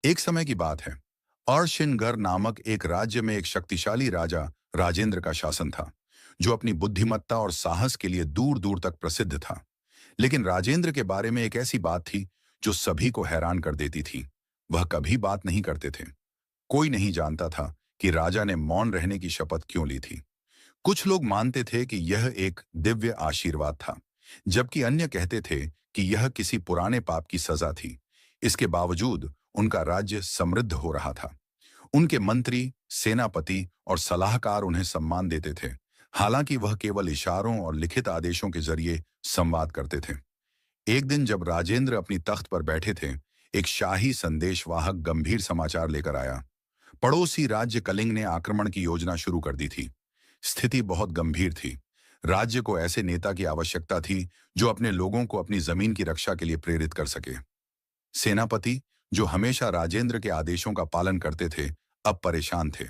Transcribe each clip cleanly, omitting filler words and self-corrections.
एक समय की बात है। अर्शिनगर नामक एक राज्य में एक शक्तिशाली राजा राजेंद्र का शासन था, जो अपनी बुद्धिमत्ता और साहस के लिए दूर दूर तक प्रसिद्ध था। लेकिन राजेंद्र के बारे में एक ऐसी बात थी जो सभी को हैरान कर देती थी। वह कभी बात नहीं करते थे। कोई नहीं जानता था कि राजा ने मौन रहने की शपथ क्यों ली थी। कुछ लोग मानते थे कि यह एक दिव्य आशीर्वाद था, जबकि अन्य कहते थे कि यह किसी पुराने पाप की सजा थी। इसके बावजूद उनका राज्य समृद्ध हो रहा था। उनके मंत्री, सेनापति और सलाहकार उन्हें सम्मान देते थे, हालांकि वह केवल इशारों और लिखित आदेशों के जरिए संवाद करते थे। एक दिन जब राजेंद्र अपनी तख्त पर बैठे थे, एक शाही संदेशवाहक गंभीर समाचार लेकर आया। पड़ोसी राज्य कलिंग ने आक्रमण की योजना शुरू कर दी थी। स्थिति बहुत गंभीर थी। राज्य को ऐसे नेता की आवश्यकता थी जो अपने लोगों को अपनी जमीन की रक्षा के लिए प्रेरित कर सके। सेनापति, जो हमेशा राजेंद्र के आदेशों का पालन करते थे, अब परेशान थे।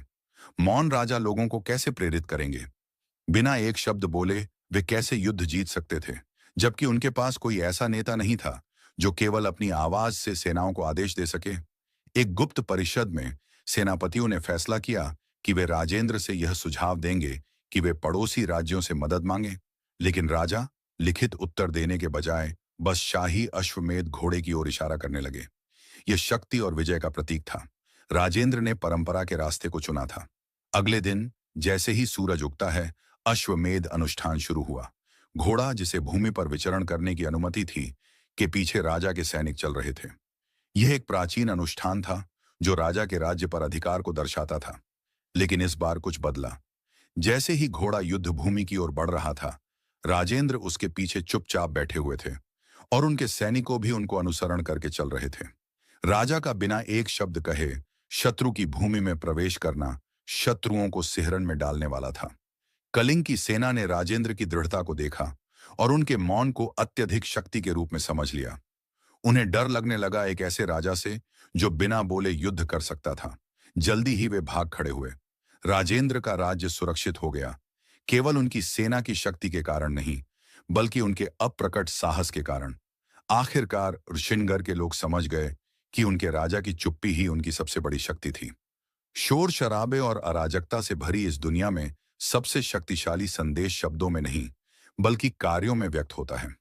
मौन राजा लोगों को कैसे प्रेरित करेंगे? बिना एक शब्द बोले वे कैसे युद्ध जीत सकते थे, जबकि उनके पास कोई ऐसा नेता नहीं था जो केवल अपनी आवाज से सेनाओं को आदेश दे सके। एक गुप्त परिषद में सेनापतियों ने फैसला किया कि वे राजेंद्र से यह सुझाव देंगे कि वे पड़ोसी राज्यों से मदद मांगे। लेकिन राजा लिखित उत्तर देने के बजाय बस शाही अश्वमेध घोड़े की ओर इशारा करने लगे। यह शक्ति और विजय का प्रतीक था। राजेंद्र ने परंपरा के रास्ते को चुना था। अगले दिन जैसे ही सूरज उगता है, अश्वमेध अनुष्ठान शुरू हुआ। घोड़ा, जिसे भूमि पर विचरण करने की अनुमति थी, के पीछे राजा के सैनिक चल रहे थे। यह एक प्राचीन अनुष्ठान था जो राजा के राज्य पर अधिकार को दर्शाता था। लेकिन इस बार कुछ बदला। जैसे ही घोड़ा युद्ध भूमि की ओर बढ़ रहा था, राजेंद्र उसके पीछे चुपचाप बैठे हुए थे और उनके सैनिकों भी उनको अनुसरण करके चल रहे थे। राजा का बिना एक शब्द कहे शत्रु की भूमि में प्रवेश करना शत्रुओं को सिहरन में डालने वाला था। कलिंग की सेना ने राजेंद्र की दृढ़ता को देखा और उनके मौन को अत्यधिक शक्ति के रूप में समझ लिया। उन्हें डर लगने लगा एक ऐसे राजा से जो बिना बोले युद्ध कर सकता था। जल्दी ही वे भाग खड़े हुए। राजेंद्र का राज्य सुरक्षित हो गया, केवल उनकी सेना की शक्ति के कारण नहीं, बल्कि उनके अप्रकट साहस के कारण। आखिरकार ऋषिनगर के लोग समझ गए कि उनके राजा की चुप्पी ही उनकी सबसे बड़ी शक्ति थी। शोर शराबे और अराजकता से भरी इस दुनिया में सबसे शक्तिशाली संदेश शब्दों में नहीं, बल्कि कार्यों में व्यक्त होता है।